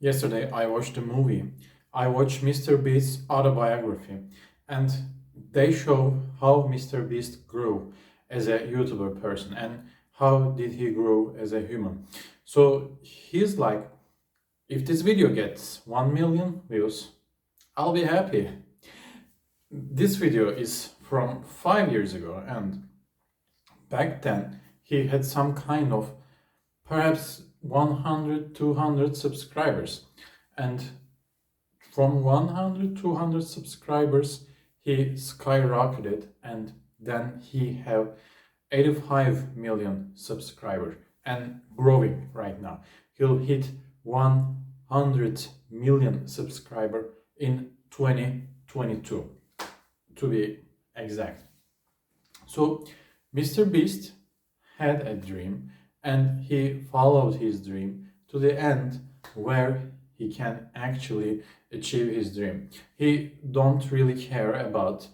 Yesterday I watched a movie. I watched MrBeast's autobiography, and they show how MrBeast grew as a YouTuber person and how did he grow as a human. So he's like, if this video gets 1 million views, I'll be happy. This video is from 5 years ago, and back then he had some kind of perhaps 100, 200 subscribers. And from 100, 200 subscribers, he skyrocketed, and then he have 85 million subscribers and growing right now. He'll hit 100 million subscriber in 2022, to be exact. So Mr. Beast had a dream, and he followed his dream to the end where he can actually achieve his dream. He don't really care about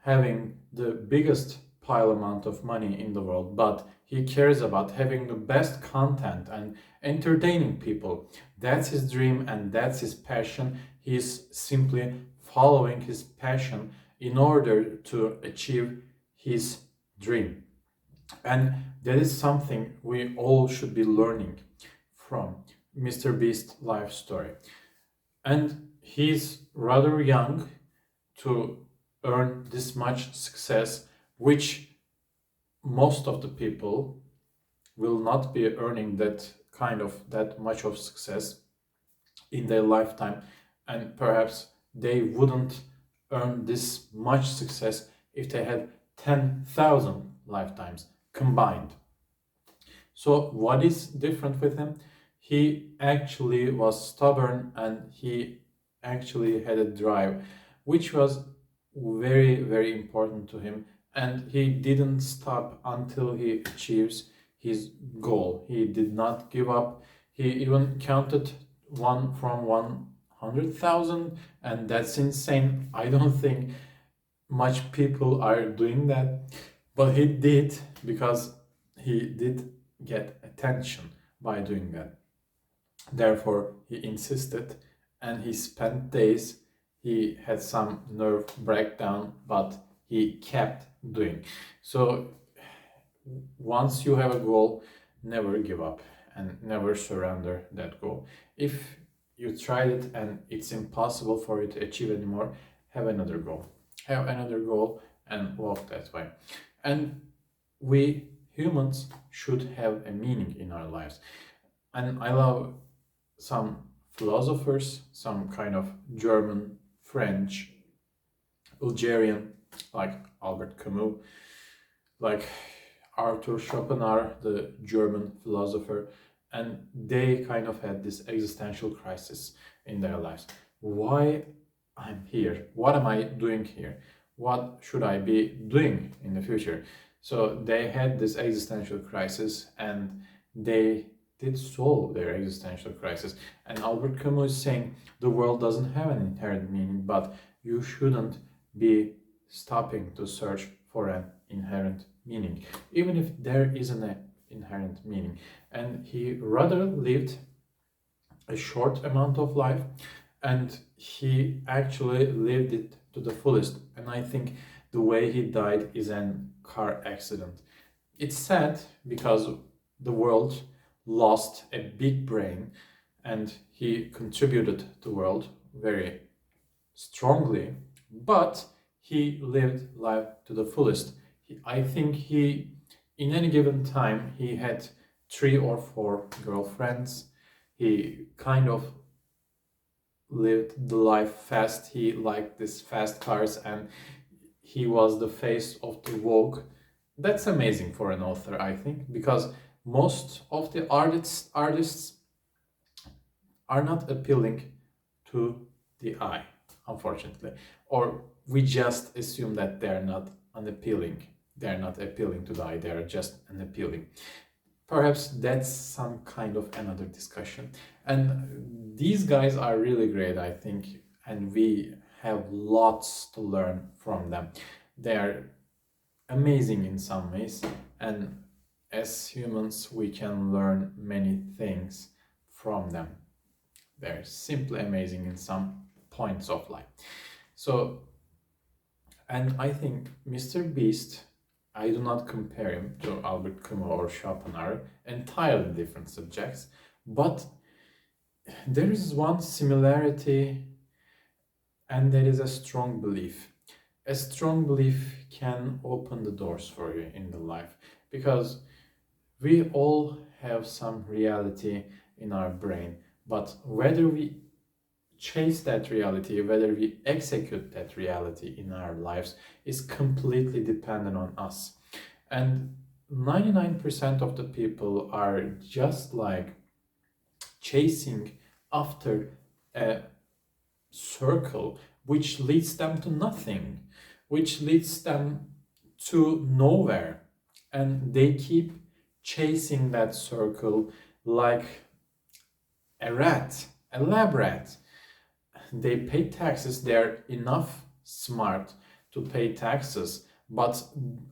having the biggest pile amount of money in the world, but he cares about having the best content and entertaining people. That's his dream and that's his passion. He's simply following his passion in order to achieve his dream. And that is something we all should be learning from Mr. Beast's life story. And he's rather young to earn this much success, which most of the people will not be earning that much of success in their lifetime, and perhaps they wouldn't earn this much success if they had 10,000 lifetimes combined. So what is different with him? He actually was stubborn, and he actually had a drive which was very, very important to him, and he didn't stop until he achieves his goal. He did not give up. He even counted one from 100,000, and that's insane. I don't think much people are doing that, but he did, because he did get attention by doing that. Therefore, he insisted, and he spent days. He had some nerve breakdown, but he kept doing. So once you have a goal, never give up and never surrender that goal. If you tried it and it's impossible for you to achieve anymore, have another goal. Have another goal and walk that way. And we humans should have a meaning in our lives. And I love some philosophers, some kind of German, French, Algerian, like Albert Camus, like Arthur Schopenhauer, the German philosopher, and they kind of had this existential crisis in their lives. Why I'm here? What am I doing here? What should I be doing in the future? So they had this existential crisis, and they did solve their existential crisis. And Albert Camus is saying the world doesn't have an inherent meaning, but you shouldn't be stopping to search for an inherent meaning, even if there isn't an inherent meaning. And he rather lived a short amount of life, and he actually lived it to the fullest. And I think the way he died is an car accident. It's sad because the world lost a big brain, and he contributed to the world very strongly, but he lived life to the fullest. I think in any given time, he had 3 or 4 girlfriends. He kind of lived the life fast. He liked these fast cars, and he was the face of the Vogue. That's amazing for an author, I think, because most of the artists are not appealing to the eye, unfortunately, or we just assume that they're not unappealing. They're not appealing to the eye, they're just unappealing. Perhaps that's some kind of another discussion. And these guys are really great, I think, and we have lots to learn from them. They are amazing in some ways, and as humans we can learn many things from them. They're simply amazing in some points of life. So, and I think Mr. Beast, I do not compare him to Albert Camus or Schopenhauer, entirely different subjects, but there is one similarity, and there is a strong belief. A strong belief can open the doors for you in the life, because we all have some reality in our brain, but whether we chase that reality, whether we execute that reality in our lives, is completely dependent on us. And 99% of the people are just like chasing after a circle which leads them to nothing, which leads them to nowhere. And they keep chasing that circle like a rat, a lab rat. They pay taxes, they're enough smart to pay taxes, but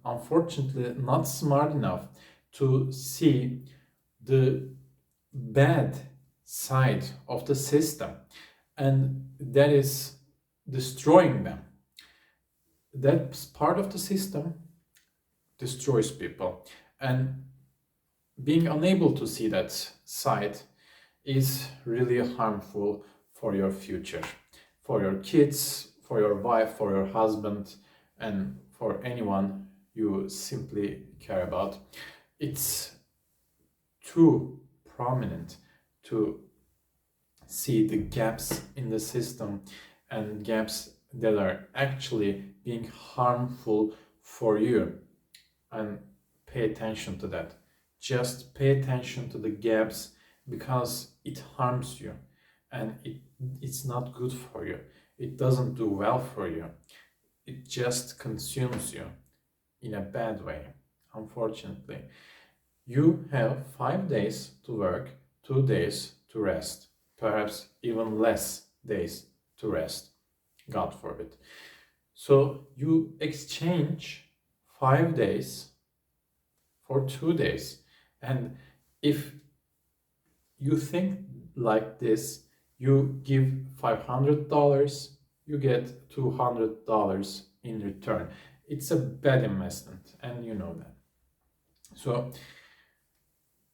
unfortunately not smart enough to see the bad side of the system, and that is destroying them. That part of the system destroys people, and being unable to see that side is really harmful for your future, for your kids, for your wife, for your husband, and for anyone you simply care about. It's too prominent to see the gaps in the system, and gaps that are actually being harmful for you, and pay attention to that. Just pay attention to the gaps, because it harms you, and it's not good for you. It doesn't do well for you. It just consumes you in a bad way, unfortunately. You have 5 days to work, 2 days to rest, perhaps even less days to rest, God forbid. So you exchange 5 days for 2 days. And if you think like this, you give $500, you get $200 in return. It's a bad investment, and you know that. So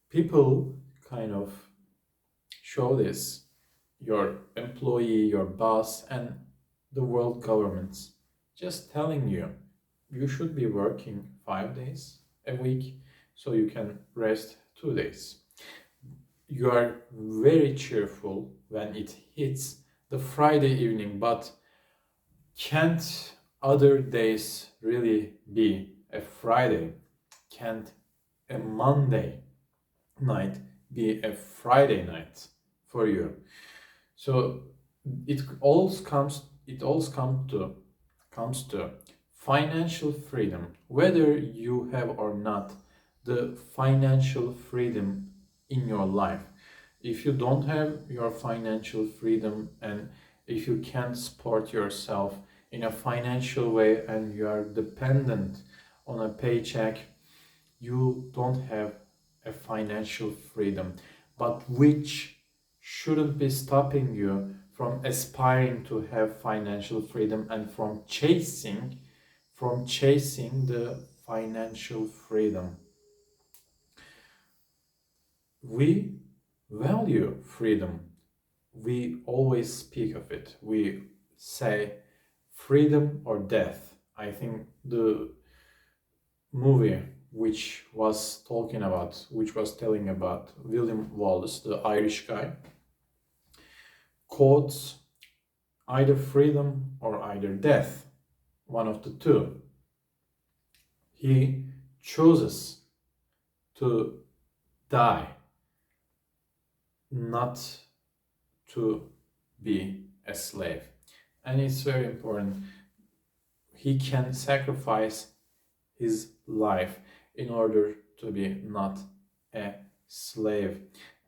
people kind of show this, your employee, your boss, and the world governments just telling you you should be working 5 days a week so you can rest 2 days. You are very cheerful when it hits the Friday evening, but can't other days really be a Friday? Can't a Monday night be a Friday night for you? So it all comes to financial freedom, whether you have or not the financial freedom in your life. If you don't have your financial freedom, and if you can't support yourself in a financial way, and you are dependent on a paycheck, you don't have a financial freedom, but which shouldn't be stopping you from aspiring to have financial freedom, and from chasing the financial freedom. We value freedom. We always speak of it. We say freedom or death. I think the movie which was telling about William Wallace, the Irish guy, quotes either freedom or either death, one of the two. He chooses to die, not to be a slave. And it's very important. He can sacrifice his life in order to be not a slave.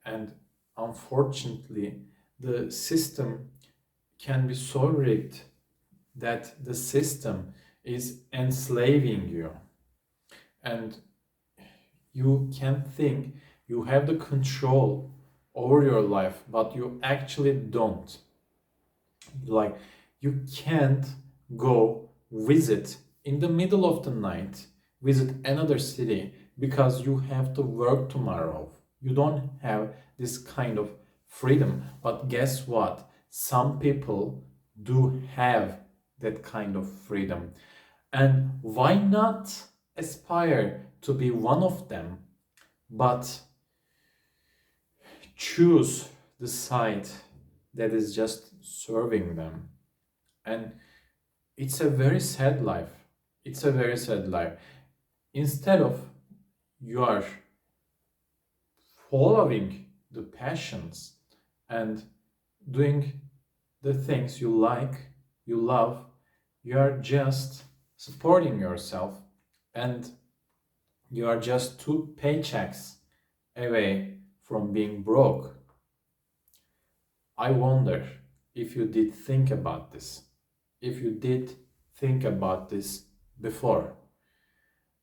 And unfortunately, the system can be so rigged that the system is enslaving you. And you can think you have the control over your life, but you actually don't. Like, you can't go visit in the middle of the night, visit another city because you have to work tomorrow. You don't have this kind of freedom. But guess what? Some people do have that kind of freedom. And why not aspire to be one of them, but choose the side that is just serving them? And it's a very sad life. It's a very sad life. Instead of you are following the passions and doing the things you like, you love, you are just supporting yourself, and you are just 2 paychecks away from being broke. I wonder if you did think about this, if you did think about this before,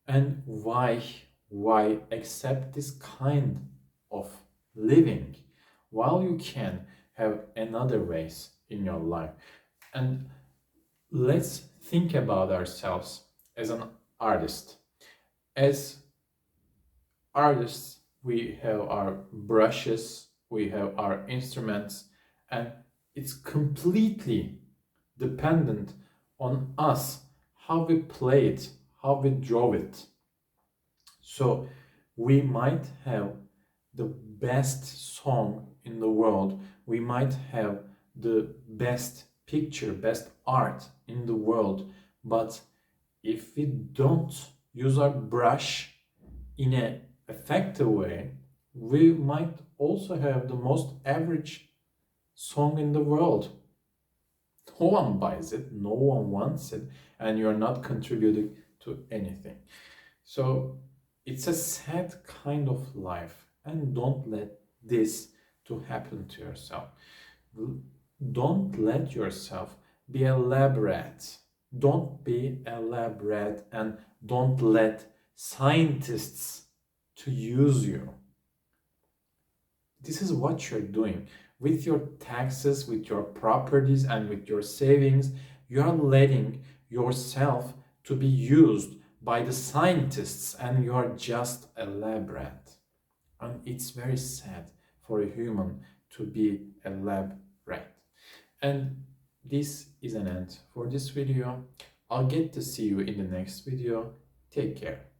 and why accept this kind of living while you can have another ways in your life. And let's think about ourselves as an artist. As artists, we have our brushes, we have our instruments, and it's completely dependent on us how we play it, how we draw it. So we might have the best song in the world, we might have the best picture, best art in the world, but if we don't use our brush in an effective way, we might also have the most average song in the world. No one buys it, no one wants it, and you're not contributing to anything. So it's a sad kind of life, and don't let this to happen to yourself. Don't let yourself be a lab rat. Don't be a lab rat, and don't let scientists to use you. This is what you're doing with your taxes, with your properties, and with your savings. You are letting yourself to be used by the scientists, and you are just a lab rat. And it's very sad for a human to be a lab rat. And this is an end for this video. I'll get to see you in the next video. Take care.